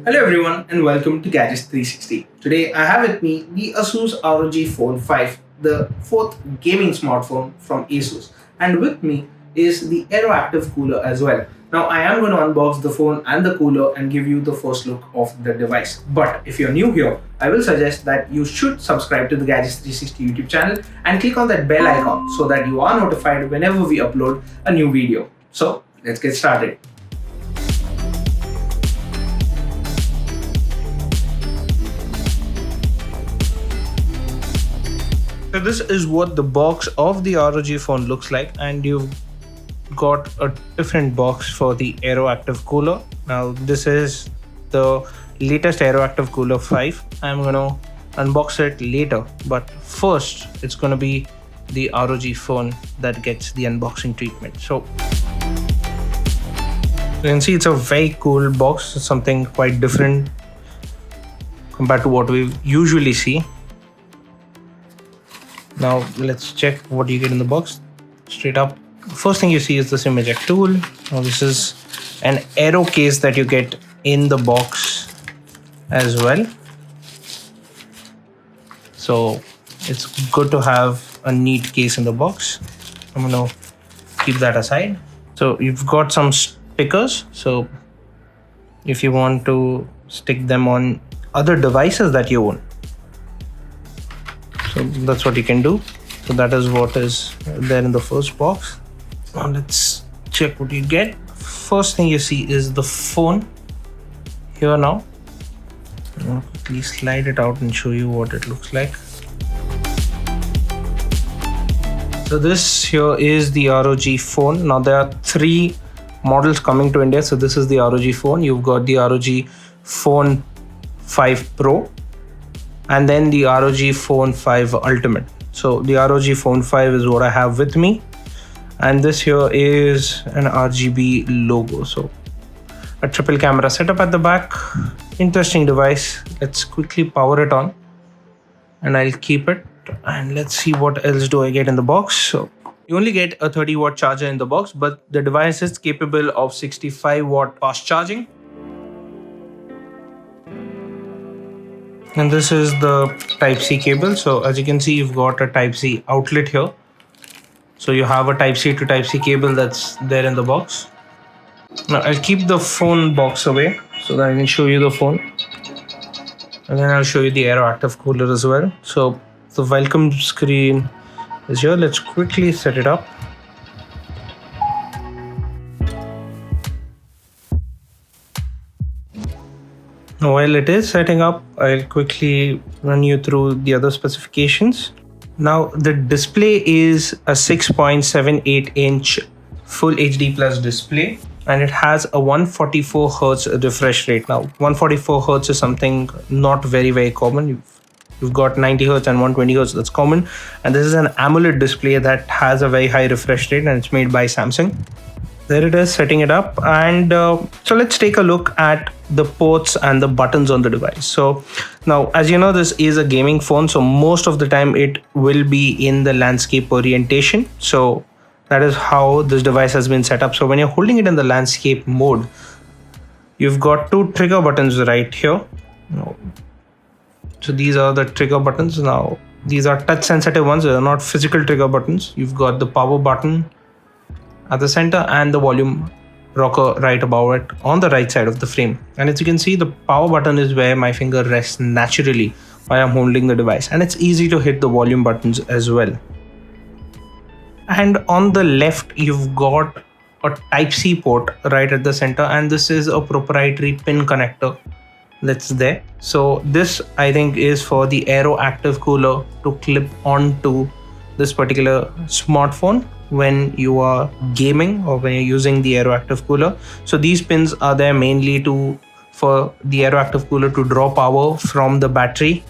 Hello everyone and welcome to Gadgets 360. Today I have with me the Asus ROG Phone 5, the fourth gaming smartphone from Asus. And with me is the Aeroactive cooler as well. Now I am going to unbox the phone and the cooler and give you the first look of the device. But if you're new here, I will suggest that you should subscribe to the Gadgets 360 YouTube channel and click on that bell icon so that you are notified whenever we upload a new video. So let's get started. So this is what the box of the ROG phone looks like, and you've got a different box for the Aeroactive cooler. Now this is the latest Aeroactive cooler 5. I'm gonna unbox it later, but first it's gonna be the ROG phone that gets the unboxing treatment. So you can see it's a very cool box. It's something quite different compared to what we usually see. Now let's check what you get in the box. Straight up, first thing you see is the SIM eject tool. Now this is an Aero case that you get in the box as well. So it's good to have a neat case in the box. I'm gonna keep that aside. So you've got some stickers. So if you want to stick them on other devices that you own, so that's what you can do. So that is what is there in the first box. Now let's check what you get. First thing you see is the phone here. Now I'll quickly slide it out and show you what it looks like. So this here is the ROG phone. Now there are 3 models coming to India. So this is the ROG phone. You've got the ROG Phone 5 Pro, and then the ROG Phone 5 Ultimate. So the ROG Phone 5 is what I have with me, and this here is an RGB logo. So a triple camera setup at the back. Interesting device. Let's quickly power it on and I'll keep it, and let's see what else do I get in the box. So you only get a 30-watt charger in the box, but the device is capable of 65-watt fast charging. And this is the Type-C cable. So as you can see, you've got a Type-C outlet here. So you have a Type-C to Type-C cable that's there in the box. Now I'll keep the phone box away so that I can show you the phone. And then I'll show you the Aeroactive cooler as well. So the welcome screen is here. Let's quickly set it up. While it is setting up, I'll quickly run you through the other specifications. Now the display is a 6.78-inch Full HD Plus display, and it has a 144 Hz refresh rate. Now 144 Hz is something not very common. You've got 90 Hz and 120 Hz, that's common. And this is an AMOLED display that has a very high refresh rate, and it's made by Samsung. There it is, setting it up. And so let's take a look at the ports and the buttons on the device. So now, as you know, this is a gaming phone, so most of the time it will be in the landscape orientation. So that is how this device has been set up. So when you're holding it in the landscape mode, you've got 2 trigger buttons right here. So these are the trigger buttons. Now these are touch sensitive ones, they are not physical trigger buttons. You've got the power button at the center and the volume rocker right above it on the right side of the frame. And as you can see, the power button is where my finger rests naturally while I'm holding the device, and it's easy to hit the volume buttons as well. And on the left, you've got a Type-C port right at the center, and this is a proprietary pin connector that's there. So this, I think, is for the Aeroactive cooler to clip onto this particular smartphone when you are gaming or when you're using the Aeroactive cooler. So these pins are there mainly for the Aeroactive cooler to draw power from the battery.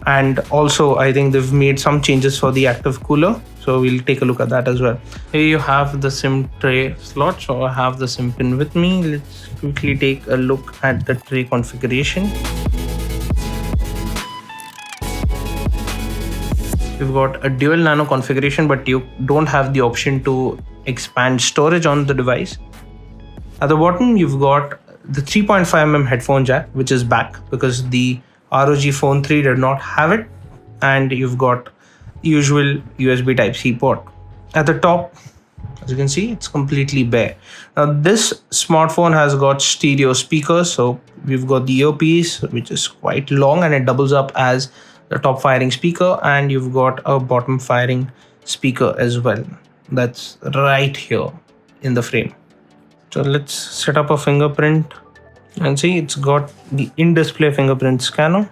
And also I think they've made some changes for the active cooler, so we'll take a look at that as well. Here you have the SIM tray slot. So I have the SIM pin with me. Let's quickly take a look at the tray configuration. We've got a dual nano configuration, but you don't have the option to expand storage on the device. At the bottom, you've got the 3.5mm headphone jack, which is back because the ROG Phone 3 did not have it, and you've got usual USB Type-C port. At the top, as you can see, it's completely bare. Now this smartphone has got stereo speakers, so we've got the earpiece, which is quite long and it doubles up as the top firing speaker, and you've got a bottom firing speaker as well. That's right here in the frame. So let's set up a fingerprint and see, it's got the in-display fingerprint scanner.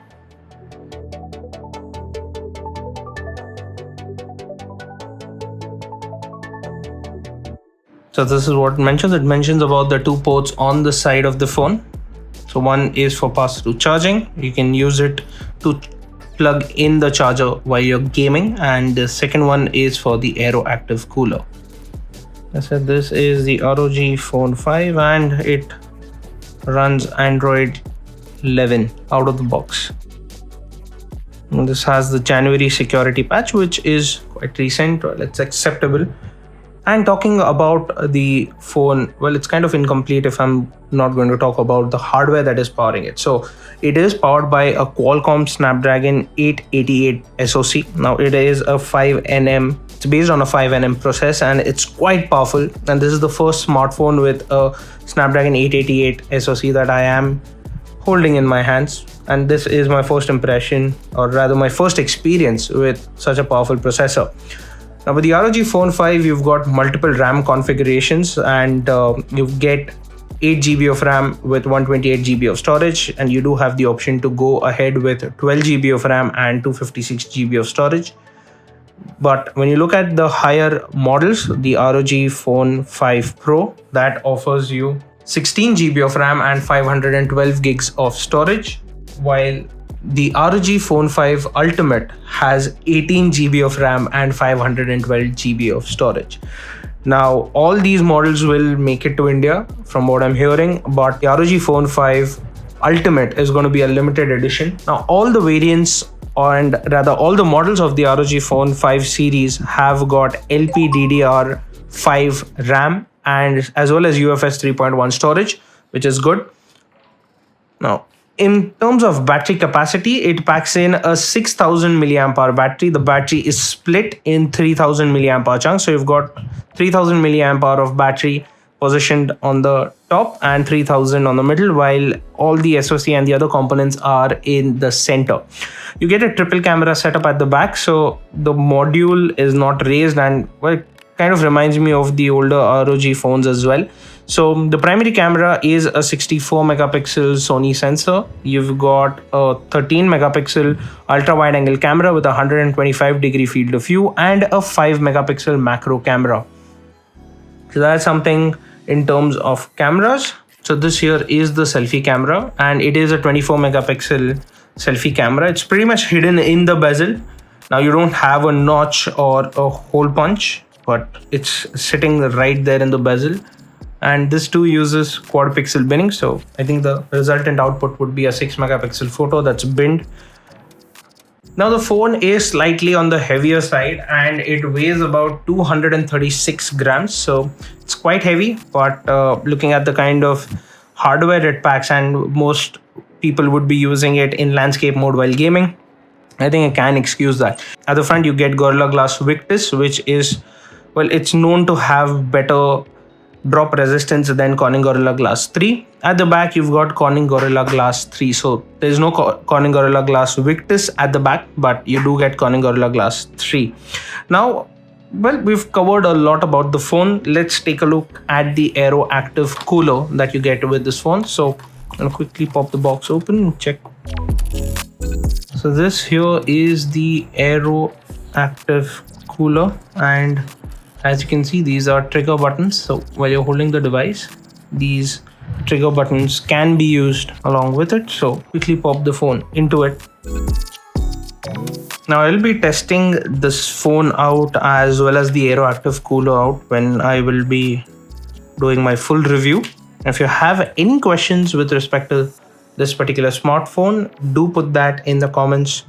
So this is what it mentions. It mentions about the 2 ports on the side of the phone. So one is for pass-through charging. You can use it to plug in the charger while you're gaming, and the second one is for the Aero Active Cooler. I said this is the ROG Phone 5 and it runs Android 11 out of the box. And this has the January security patch, which is quite recent. Well, it's acceptable. And talking about the phone, well, it's kind of incomplete if I'm not going to talk about the hardware that is powering it. So it is powered by a Qualcomm Snapdragon 888 SoC. Now it is a 5nm, it's based on a 5nm process, and it's quite powerful. And this is the first smartphone with a Snapdragon 888 SoC that I am holding in my hands. And this is my first impression, or rather my first experience with such a powerful processor. Now with the ROG Phone 5, you've got multiple RAM configurations, and you get 8 GB of RAM with 128 GB of storage, and you do have the option to go ahead with 12 GB of RAM and 256 GB of storage. But when you look at the higher models, the ROG Phone 5 Pro, that offers you 16 GB of RAM and 512 gigs of storage, while the ROG Phone 5 Ultimate has 18 GB of RAM and 512 GB of storage. Now, all these models will make it to India from what I'm hearing, but the ROG Phone 5 Ultimate is going to be a limited edition. Now, all the variants, and rather all the models of the ROG Phone 5 series have got LPDDR5 RAM and as well as UFS 3.1 storage, which is good. Now, in terms of battery capacity, it packs in a 6000 milliamp hour battery. The battery is split in 3000 milliamp hour chunks. So you've got 3000 milliamp hour of battery positioned on the top and 3000 on the middle, while all the SoC and the other components are in the center. You get a triple camera setup at the back, so the module is not raised, and well, it kind of reminds me of the older ROG phones as well. So the primary camera is a 64 megapixel Sony sensor. You've got a 13 megapixel ultra wide angle camera with a 125 degree field of view and a 5 megapixel macro camera. So that's something in terms of cameras. So this here is the selfie camera, and it is a 24 megapixel selfie camera. It's pretty much hidden in the bezel. Now you don't have a notch or a hole punch, but it's sitting right there in the bezel. And this too uses quad pixel binning, so I think the resultant output would be a 6 megapixel photo that's binned. Now the phone is slightly on the heavier side and it weighs about 236 grams, so it's quite heavy, but looking at the kind of hardware it packs, and most people would be using it in landscape mode while gaming, I think I can excuse that. At the front you get Gorilla Glass Victus, which is, well, it's known to have better drop resistance than Corning Gorilla Glass 3. At the back you've got Corning Gorilla Glass 3, so there's no Corning Gorilla Glass Victus at the back, but you do get Corning Gorilla Glass 3. Now, well, we've covered a lot about the phone. Let's take a look at the Aero Active Cooler that you get with this phone. So I'll quickly pop the box open and check. So this here is the Aero Active Cooler, and as you can see, these are trigger buttons. So while you're holding the device, these trigger buttons can be used along with it. So quickly pop the phone into it. Now I'll be testing this phone out as well as the Aero Active Cooler out when I will be doing my full review. If you have any questions with respect to this particular smartphone, do put that in the comments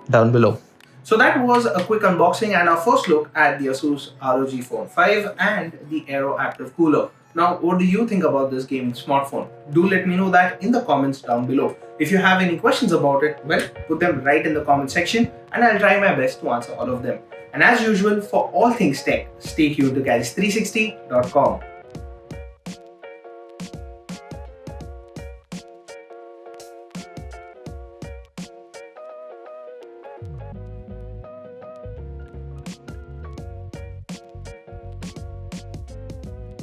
down below. So that was a quick unboxing and our first look at the Asus ROG Phone 5 and the Aero Active Cooler. Now, what do you think about this gaming smartphone? Do let me know that in the comments down below. If you have any questions about it, well, put them right in the comment section and I'll try my best to answer all of them. And as usual, for all things tech, stay tuned to gadgets360.com.